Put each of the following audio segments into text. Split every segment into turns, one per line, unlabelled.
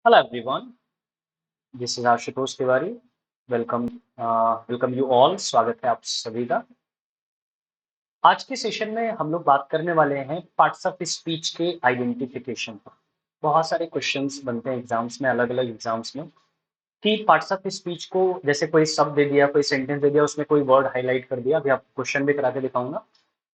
Hello everyone, this is Ashutosh Tiwari. Welcome welcome you all. स्वागत है आप सभी का। आज के सेशन में हम लोग बात करने वाले हैं पार्ट्स ऑफ स्पीच के आइडेंटिफिकेशन पर। बहुत सारे क्वेश्चंस बनते हैं एग्जाम्स में, अलग अलग एग्जाम्स में, कि पार्ट्स ऑफ स्पीच को जैसे कोई शब्द दे दिया, कोई सेंटेंस दे दिया, उसमें कोई वर्ड हाईलाइट कर दिया। अभी आपको क्वेश्चन भी करा के दिखाऊंगा।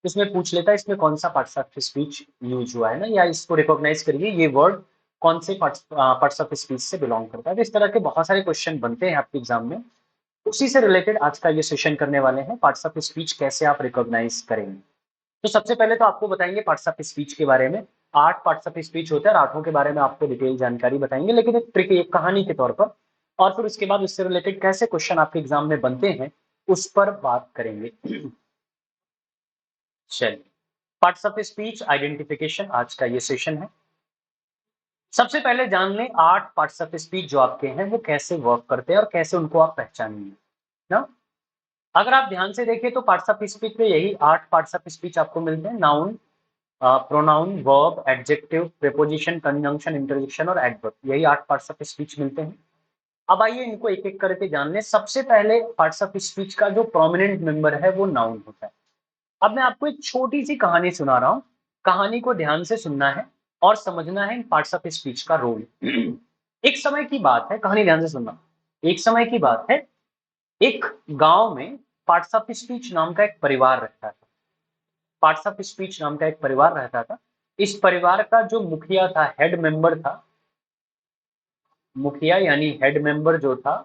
इसमें पूछ लेता है इसमें कौन सा पार्ट्स ऑफ स्पीच यूज हुआ है ना, या इसको रिकॉग्नाइज करिए ये वर्ड कौन से पार्ट्स ऑफ स्पीच से बिलोंग करता है। तो इस तरह के बहुत सारे क्वेश्चन बनते हैं आपके एग्जाम में। उसी से रिलेटेड आज का ये सेशन करने वाले हैं, पार्ट्स ऑफ स्पीच कैसे आप रिकॉग्नाइज करेंगे। तो सबसे पहले तो आपको बताएंगे पार्ट्स ऑफ स्पीच के बारे में। 8 पार्ट्स ऑफ स्पीच होते हैं और 8 के बारे में आपको डिटेल जानकारी बताएंगे, लेकिन एक ट्रिक, एक कहानी के तौर पर। और फिर उसके बाद उससे रिलेटेड कैसे क्वेश्चन आपके एग्जाम में बनते हैं उस पर बात करेंगे। चलिए, पार्ट्स ऑफ स्पीच आइडेंटिफिकेशन आज का ये सेशन है। सबसे पहले जान लें 8 पार्ट्स ऑफ स्पीच जो आपके हैं वो कैसे वर्क करते हैं और कैसे उनको आप पहचानेंगे ना। अगर आप ध्यान से देखें तो पार्ट्स ऑफ स्पीच में यही 8 पार्ट्स ऑफ स्पीच आपको मिलते हैं। Noun, pronoun, verb, adjective, preposition, conjunction, interjection और एडवर्ब, यही 8 पार्ट्स ऑफ स्पीच मिलते हैं। अब आइए इनको एक एक करके जान लें। सबसे पहले पार्ट्स ऑफ स्पीच का जो प्रोमिनेंट मेंबर है वो नाउन होता है। अब मैं आपको एक छोटी सी कहानी सुना रहा हूं। कहानी को ध्यान से सुनना है और समझना है इन पार्ट्स ऑफ स्पीच का रोल। एक समय की बात है, कहानी ध्यान से सुनना। एक समय की बात है, एक गांव में पार्ट्स ऑफ स्पीच नाम का एक परिवार रहता था। पार्ट्स ऑफ स्पीच नाम का एक परिवार रहता था। इस परिवार का जो मुखिया था, हेड मेंबर था, मुखिया यानी हेड मेंबर जो था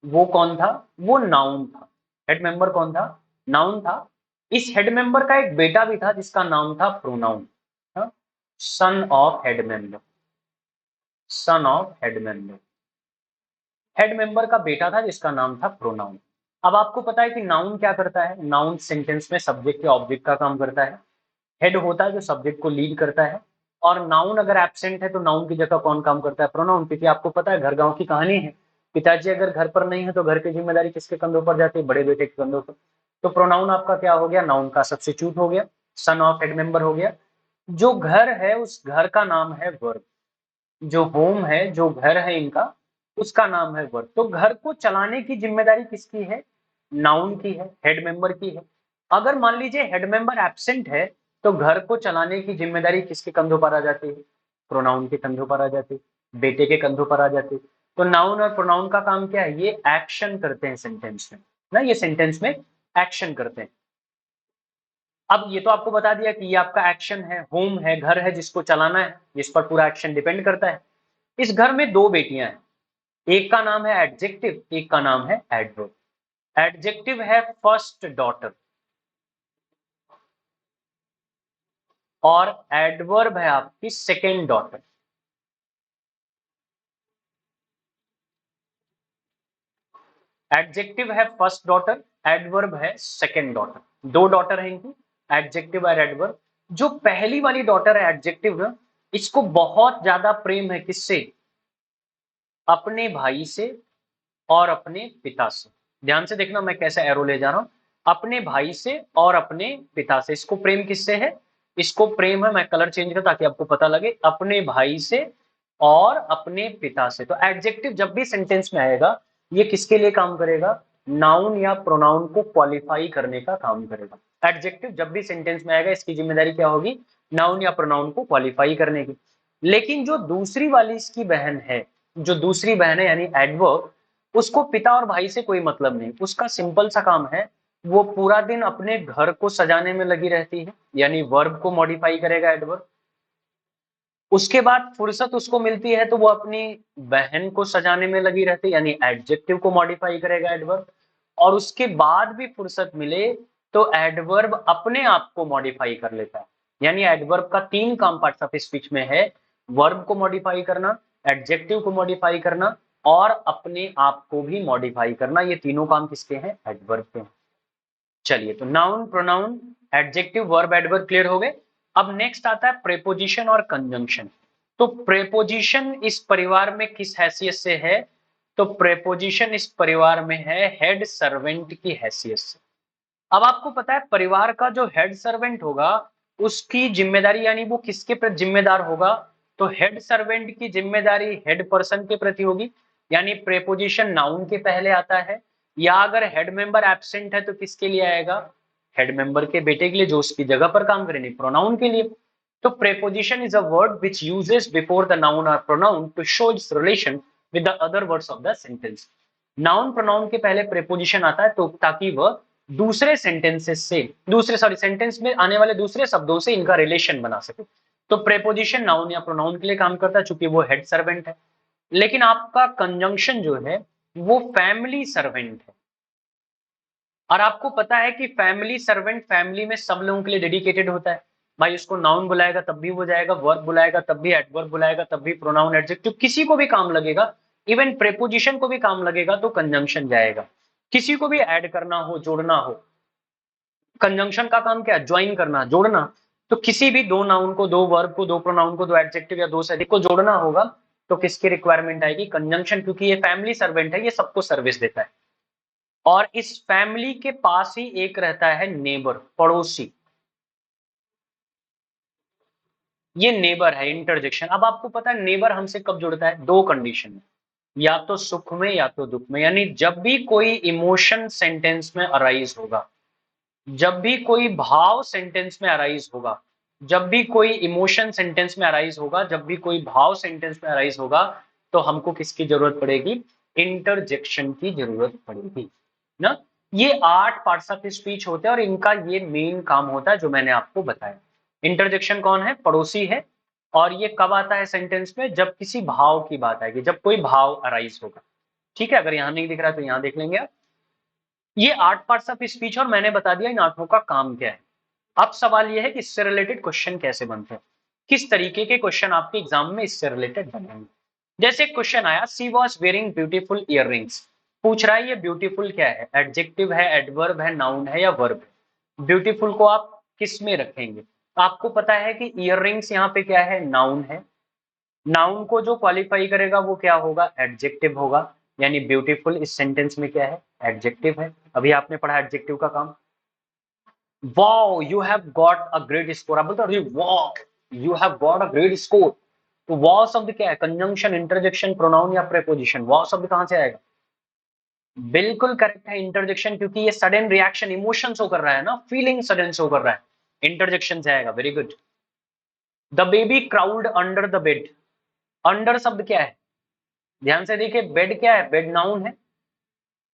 वो कौन था? वो नाउन था। हेड मेंबर कौन था? नाउन था। इस हेड मेंबर का एक बेटा भी था जिसका नाम था pronoun. Son of head member, son of head member, head member का बेटा था जिसका नाम था प्रोनाउन। अब आपको पता है कि नाउन क्या करता है। नाउन सेंटेंस में सब्जेक्ट या ऑब्जेक्ट का काम करता है। हेड होता है जो सब्जेक्ट को लीड करता है। और नाउन अगर एब्सेंट है तो नाउन की जगह कौन काम करता है? प्रोनाउन। क्योंकि आपको पता है घर गांव की कहानी है, पिताजी अगर घर पर नहीं है तो घर की जिम्मेदारी किसके कंधों पर जाती है? बड़े बेटे के कंधों पर। तो प्रोनाउन आपका क्या हो गया? नाउन का सब्स्टिट्यूट हो गया, सन ऑफ हेड मेंबर हो गया। जो घर है उस घर का नाम है वर्ब। जो होम है, जो घर है इनका, उसका नाम है वर्ब। तो घर को चलाने की जिम्मेदारी किसकी है? नाउन की है, हेड मेंबर की है। अगर मान लीजिए हेड मेंबर एब्सेंट है तो घर को चलाने की जिम्मेदारी किसके कंधों पर आ जाती है? प्रोनाउन के कंधों पर आ जाती है, बेटे के कंधों पर आ जाती है। तो नाउन और प्रोनाउन का काम क्या है? ये एक्शन करते हैं सेंटेंस में ना, ये सेंटेंस में एक्शन करते हैं। अब ये तो आपको बता दिया कि ये आपका एक्शन है, होम है, घर है जिसको चलाना है, जिस पर पूरा एक्शन डिपेंड करता है। इस घर में दो बेटियां हैं, एक का नाम है एडजेक्टिव, एक का नाम है एडवर्ब। एडजेक्टिव है फर्स्ट डॉटर और एडवर्ब है आपकी सेकेंड डॉटर। एडजेक्टिव है फर्स्ट डॉटर, एडवर्ब है सेकेंड डॉटर। दो डॉटर है इनकी, एडजेक्टिव और एडवर्ब। जो पहली वाली डॉटर है एडजेक्टिव, इसको बहुत ज्यादा प्रेम है किससे? अपने भाई से और अपने पिता से। ध्यान से देखना मैं कैसे एरो ले जा रहा हूं। अपने भाई से और अपने पिता से। इसको प्रेम किससे है? इसको प्रेम है, मैं कलर चेंज कर ताकि आपको पता लगे, अपने भाई से और अपने पिता से। तो एडजेक्टिव जब भी सेंटेंस में आएगा ये किसके लिए काम करेगा? नाउन या प्रोनाउन को क्वालिफाई करने का काम करेगा। एडजेक्टिव जब भी सेंटेंस में आएगा इसकी जिम्मेदारी क्या होगी? नाउन या प्रोनाउन को क्वालिफाई करने की। लेकिन जो दूसरी वाली इसकी बहन है, जो दूसरी बहन है यानी एडवर्ब, उसको पिता और भाई से कोई मतलब नहीं। उसका सिंपल सा काम है, वो पूरा दिन अपने घर को सजाने में लगी रहती है, यानी वर्ब को मॉडिफाई करेगा एडवर्ब। उसके बाद फुर्सत उसको मिलती है तो वो अपनी बहन को सजाने में लगी रहती है, यानी एडजेक्टिव को मॉडिफाई करेगा एडवर्ब। और उसके बाद भी फुर्सत मिले तो एडवर्ब अपने आप को मॉडिफाई कर लेता है। यानी एडवर्ब का तीन काम पार्ट्स ऑफ स्पीच में है: वर्ब को मॉडिफाई करना, एडजेक्टिव को मॉडिफाई करना और अपने आप को भी मॉडिफाई करना। ये तीनों काम किसके हैं? एडवर्ब के हैं। चलिए, तो noun, pronoun, adjective, verb, adverb clear हो गए। अब नेक्स्ट आता है प्रेपोजिशन और कंजंक्शन। तो प्रेपोजिशन इस परिवार में किस हैसियत से है? तो प्रेपोजिशन इस परिवार में है हेड सर्वेंट की हैसियत से। अब आपको पता है परिवार का जो हेड सर्वेंट होगा उसकी जिम्मेदारी, यानी वो किसके प्रति जिम्मेदार होगा? तो हेड सर्वेंट की जिम्मेदारी हेड पर्सन के प्रति होगी, यानी प्रेपोजिशन नाउन के पहले आता है, या अगर हेड मेंबर एब्सेंट है तो किसके लिए आएगा, हेड मेंबर के बेटे के लिए जो उसकी जगह पर काम करे, नहीं प्रोनाउन के लिए। तो preposition is a word which uses before the noun और pronoun to show its relation with the other words of the sentence. Noun pronoun के पहले प्रेपोजिशन आता है तो ताकि वह दूसरे सेंटेंसेस से, सेंटेंस में आने वाले दूसरे शब्दों से इनका रिलेशन बना सके। तो प्रेपोजिशन नाउन या प्रोनाउन के लिए काम करता है चूंकि वो हेड सर्वेंट है। लेकिन आपका कंजंक्शन जो है वो फैमिली सर्वेंट है, और आपको पता है कि फैमिली सर्वेंट फैमिली में सब लोगों के लिए डेडिकेटेड होता है। भाई उसको नाउन बुलाएगा तब भी वो जाएगा, वर्ब बुलाएगा तब भी, एडवर्ब बुलाएगा तब भी, प्रोनाउन एडजेक्टिव किसी को भी काम लगेगा, इवन प्रेपोजिशन को भी काम लगेगा तो कंजंक्शन जाएगा। किसी को भी ऐड करना हो, जोड़ना हो, कंजंक्शन का काम क्या है, ज्वाइन करना, जोड़ना। तो किसी भी दो नाउन को, दो वर्ब को, दो प्रोनाउन को, दो एडजेक्टिव या दो से अधिक को जोड़ना होगा तो किसकी रिक्वायरमेंट आएगी, कंजंक्शन, क्योंकि ये फैमिली सर्वेंट है, ये सबको सर्विस देता है। और इस फैमिली के पास ही एक रहता है नेबर, पड़ोसी, ये नेबर है, इंटरजेक्शन। अब आपको पता है नेबर हमसे कब जुड़ता है, दो कंडीशन में, या तो सुख में या तो दुख में, यानी जब भी कोई इमोशन सेंटेंस में अराइज होगा, जब भी कोई भाव सेंटेंस में अराइज होगा, जब भी कोई इमोशन सेंटेंस में अराइज होगा, जब भी कोई भाव सेंटेंस में अराइज होगा, तो हमको किसकी जरूरत पड़ेगी, इंटरजेक्शन की जरूरत पड़ेगी ना। ये 8 पार्ट्स ऑफ स्पीच होते हैं और इनका ये मेन काम होता है जो मैंने आपको बताया। इंटरजेक्शन कौन है, पड़ोसी है, और ये कब आता है सेंटेंस में, जब किसी भाव की बात आएगी, जब कोई भाव अराइज होगा। ठीक है, अगर यहां नहीं दिख रहा तो यहां देख लेंगे आप। ये 8 पार्ट्स ऑफ स्पीच और मैंने बता दिया इन 8 का काम क्या है। अब सवाल ये है कि इससे रिलेटेड क्वेश्चन कैसे बनते हैं, किस तरीके के क्वेश्चन आपके एग्जाम में इससे रिलेटेड बनेंगे। जैसे क्वेश्चन आया, सी वॉज वेयरिंग ब्यूटीफुल इयररिंग्स, पूछ रहा है ये ब्यूटीफुल क्या है, एडजेक्टिव है, एडवर्ब है, नाउन है या वर्ब है। ब्यूटीफुल को आप किस में रखेंगे, आपको पता है कि इयररिंग्स यहाँ पे क्या है, नाउन है। नाउन को जो क्वालिफाई करेगा वो क्या होगा, एडजेक्टिव होगा, यानी ब्यूटीफुल इस सेंटेंस में क्या है, एडजेक्टिव है। अभी आपने पढ़ा एडजेक्टिव का काम। Wow you have got a great score, आप बोलते हो wow you have got a great score, तो वाओ शब्द क्या है, कंजंक्शन, इंटरजेक्शन, प्रोनाउन या प्रेपोजिशन। वाओ शब्द कहां से आएगा, बिल्कुल करेक्ट है, इंटरजेक्शन, क्योंकि ये सडन रिएक्शन इमोशन शो कर रहा है ना, फीलिंग सडन शो कर रहा है, इंटरजेक्शन से आएगा। Very good. The baby crowd under the bed, under शब्द क्या है, ध्यान से देखिए, बेड क्या है, बेड नाउन है,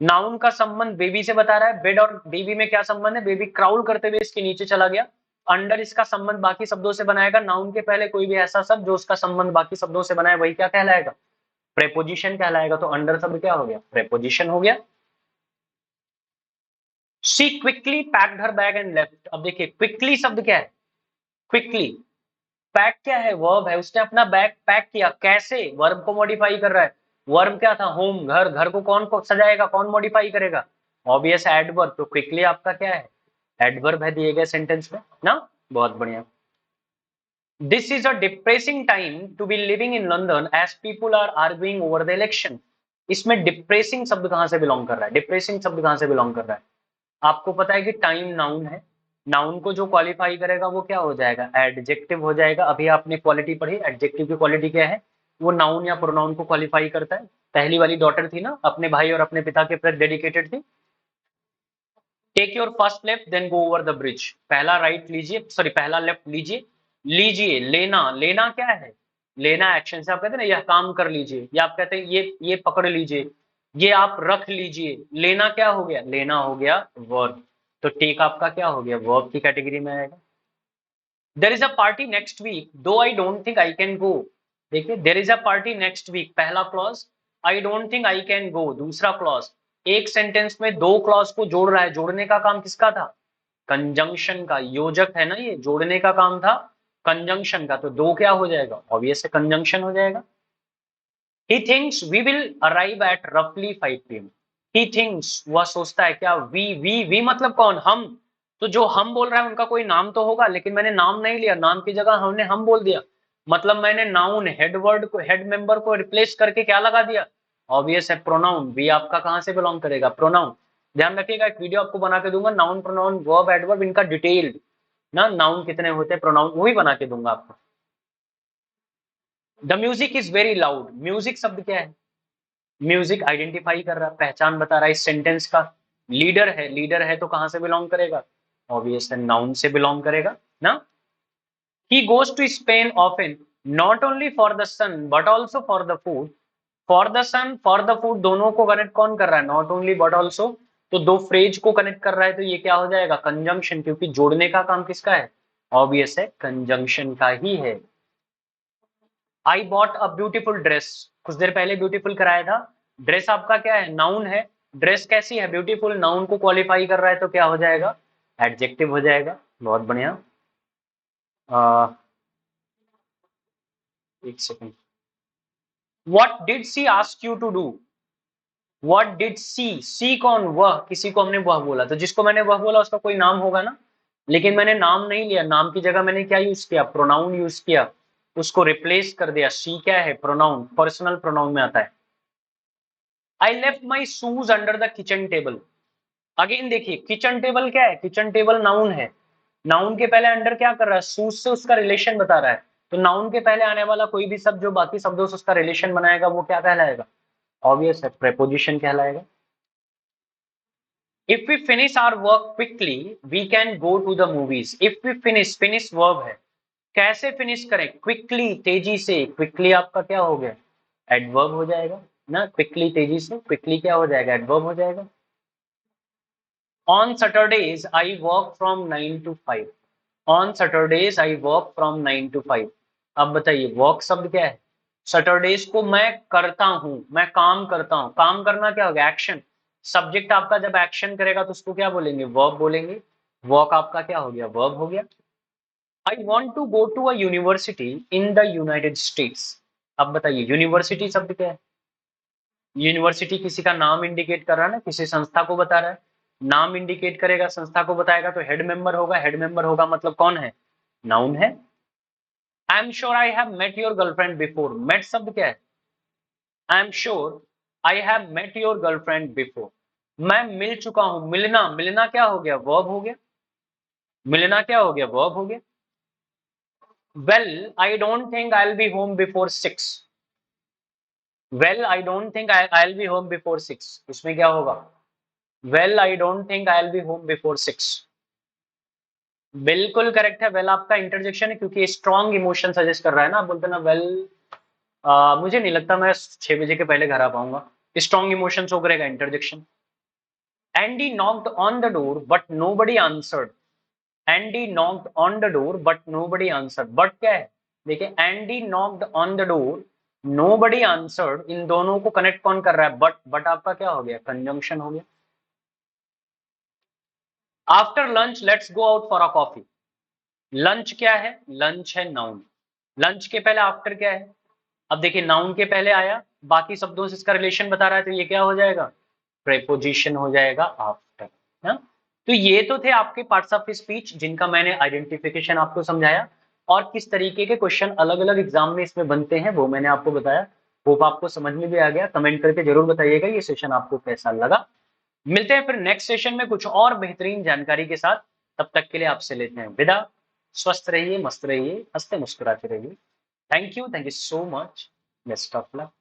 नाउन का संबंध बेबी से बता रहा है, बेड और बेबी में क्या संबंध है, बेबी क्राउल करते हुए इसके नीचे चला गया। अंडर इसका संबंध बाकी शब्दों से बनाएगा, नाउन के पहले कोई भी ऐसा शब्द जो उसका संबंध बाकी शब्दों से बनाए वही क्या कहलाएगा, प्रेपोजिशन कहलाएगा। तो अंडर शब्द क्या हो गया, प्रेपोजिशन हो गया। She quickly packed her bag and left, अब देखिए क्विकली शब्द क्या है, क्विकली, पैक क्या है, वर्ब है, उसने अपना बैग पैक किया, कैसे, वर्ब को मॉडिफाई कर रहा है। वर्ब क्या था, होम, घर, घर को कौन सजाएगा, कौन मॉडिफाई करेगा, ऑब्वियस एडवर्ब। तो क्विकली आपका क्या है, एडवर्ब है दिए गए सेंटेंस में ना। बहुत बढ़िया। This is a depressing time to be living in London as people are arguing over the election, इसमें डिप्रेसिंग शब्द कहां से बिलोंग कर रहा है, डिप्रेसिंग शब्द कहां से बिलोंग कर रहा है, आपको पता है कि टाइम नाउन है, नाउन को जो क्वालिफाई करेगा वो क्या हो जाएगा, एडजेक्टिव हो जाएगा। अभी आपने क्वालिटी पढ़ी, एडजेक्टिव की क्वालिटी क्या है, वो नाउन या प्रोनाउन को क्वालिफाई करता है। पहली वाली डॉटर थी ना, अपने भाई और अपने पिता के प्रति डेडिकेटेड थी। Take your first left then go over the bridge, पहला राइट लीजिए, सॉरी पहला लेफ्ट लीजिए, लीजिए, लेना, लेना क्या है, लेना एक्शन से, आप कहते हैं ना यह काम कर लीजिए, या आप कहते हैं ये पकड़ लीजिए, ये आप रख लीजिए, लेना क्या हो गया, लेना हो गया वर्ब। तो टेक आपका क्या हो गया, वर्ब की कैटेगरी में आएगा। There is a party next week though I don't think I can go, देखिए there is a party next week पहला clause, I don't think I can go दूसरा क्लॉज। एक सेंटेंस में दो क्लॉज को जोड़ रहा है, जोड़ने का काम किसका था, कंजंक्शन का, योजक है ना, ये जोड़ने का काम था कंजंक्शन का, तो दो क्या हो जाएगा, ऑब्वियस है कंजंक्शन हो जाएगा। He thinks we will arrive at roughly 5 p.m. He thinks, वह सोचता है क्या, वी मतलब कौन, हम। तो जो हम बोल रहा है उनका कोई नाम तो होगा, लेकिन मैंने नाम नहीं लिया, नाम की जगह हमने हम बोल दिया, मतलब मैंने नाउन, हेड वर्ड को, हेड मेंबर को रिप्लेस करके क्या लगा दिया, ऑब्वियस है प्रोनाउन। वी आपका कहां से बिलोंग करेगा, प्रोनाउन। ध्यान रखिएगा, एक वीडियो आपको बना के दूंगा, नाउन, प्रोनाउन, वर्ब, एडवर्ब, इनका डिटेल्ड ना, नाउन कितने होते हैं, प्रोनाउन, वो भी बना के दूंगा आपको। The music is very loud, music शब्द क्या है? म्यूजिक आइडेंटिफाई कर रहा है, पहचान बता रहा है इस सेंटेंस का। लीडर है, लीडर है तो कहां से बिलोंग करेगा? ऑब्वियस है, नाउन से बिलोंग करेगा ना। He goes to Spain often, not only for the sun but also for the food. For the sun, for the food दोनों को कनेक्ट कौन कर रहा है? Not only but also, तो दो फ्रेज को कनेक्ट कर रहा है तो ये क्या हो जाएगा? कंजंक्शन, क्योंकि जोड़ने का काम किसका है? ऑब्वियस है, कंजंक्शन का ही है। I bought a beautiful dress, कुछ देर पहले ब्यूटीफुल कराया था। ड्रेस आपका क्या है? नाउन है। ड्रेस कैसी है? ब्यूटीफुल। नाउन को क्वालिफाई कर रहा है तो क्या हो जाएगा? एडजेक्टिव हो जाएगा। बहुत बढ़िया। एक second. What did she ask you to do? What did सी कौन? वह, किसी को हमने वह बोला, तो जिसको मैंने वह बोला उसका कोई नाम होगा ना। लेकिन मैंने नाम नहीं लिया, नाम की जगह मैंने क्या यूज किया? प्रोनाउन यूज किया, उसको रिप्लेस कर दिया। सी क्या है? प्रोनाउन, पर्सनल प्रोनाउन में आता है। I left my shoes under the kitchen table. Again देखिए, किचन टेबल क्या है? किचन टेबल नाउन है। नाउन के पहले अंडर क्या कर रहा है? शूज से उसका रिलेशन बता रहा है। तो नाउन के पहले आने वाला कोई भी शब्द जो बाकी शब्दों से उसका रिलेशन बनाएगा वो क्या कहलाएगा? ऑब्वियस है, प्रेपोजिशन कहलाएगा। If we finish our work quickly, we can go to the movies. If we finish, finish verb है। कैसे फिनिश करें? क्विकली, तेजी से। क्विकली आपका क्या हो गया? एडवर्ब हो जाएगा ना। क्विकली, तेजी से। क्विकली क्या हो जाएगा? एडवर्ब हो जाएगा। On Saturdays I work from 9 to 5। On Saturdays I work from 9 to 5। अब बताइए, वर्क शब्द क्या है? सैटरडेज को मैं करता हूं, मैं काम करता हूं। काम करना क्या हो गया? एक्शन। सब्जेक्ट आपका जब एक्शन करेगा तो उसको क्या बोलेंगे? वर्ब बोलेंगे। वर्क आपका क्या हो गया? वर्ब हो गया। I want to go to a university in the United States. अब बताइए, यूनिवर्सिटी शब्द क्या है? यूनिवर्सिटी किसी का नाम इंडिकेट कर रहा है ना, किसी संस्था को बता रहा है। नाम इंडिकेट करेगा, संस्था को बताएगा तो हेड मेंबर होगा। हेड मेंबर होगा मतलब कौन है? नाउन है। I am sure I have met your girlfriend before. Met शब्द क्या है? I am sure I have met your girlfriend before. मैं मिल चुका हूं। मिलना, मिलना क्या हो गया? वर्ब हो गया। मिलना क्या हो गया? वर्ब हो गया। Well I don't think I will be home before 6। Well I don't think I will be home before 6, इसमें क्या होगा? Well I don't think I will be home before 6। बिल्कुल करेक्ट है। वेल आपका इंटरजेक्शन है, क्योंकि स्ट्रॉन्ग इमोशन सजेस्ट कर रहा है ना। आप बोलते ना वेल, मुझे नहीं लगता मैं 6 बजे के पहले घर आ पाऊंगा। स्ट्रॉन्ग इमोशन शो करेगा interjection. Andy knocked on the door but nobody answered. Andy knocked on the door but nobody answered. But क्या है? देखिए, Andy knocked on the door, nobody answered, इन दोनों को कनेक्ट कौन कर रहा है? बट। बट आपका क्या हो गया? कंजंक्शन हो गया। After lunch let's go out for a coffee. Lunch क्या है? लंच है नाउन। लंच के पहले आफ्टर क्या है? अब देखिए, नाउन के पहले आया, बाकी शब्दों से इसका रिलेशन बता रहा है तो ये क्या हो जाएगा? प्रेपोजिशन हो जाएगा आफ्टर। ना। तो ये तो थे आपके पार्ट्स ऑफ स्पीच जिनका मैंने आइडेंटिफिकेशन आपको समझाया, और किस तरीके के क्वेश्चन अलग अलग एग्जाम में इसमें बनते हैं वो मैंने आपको बताया। होप आपको समझ में भी आ गया। कमेंट करके जरूर बताइएगा ये सेशन आपको कैसा लगा। मिलते हैं फिर नेक्स्ट सेशन में कुछ और बेहतरीन जानकारी के साथ। तब तक के लिए आपसे लेते हैं विदा। स्वस्थ रहिए, मस्त रहिए, हंसते मुस्कुराते रहिए। Thank you so much. Best of luck.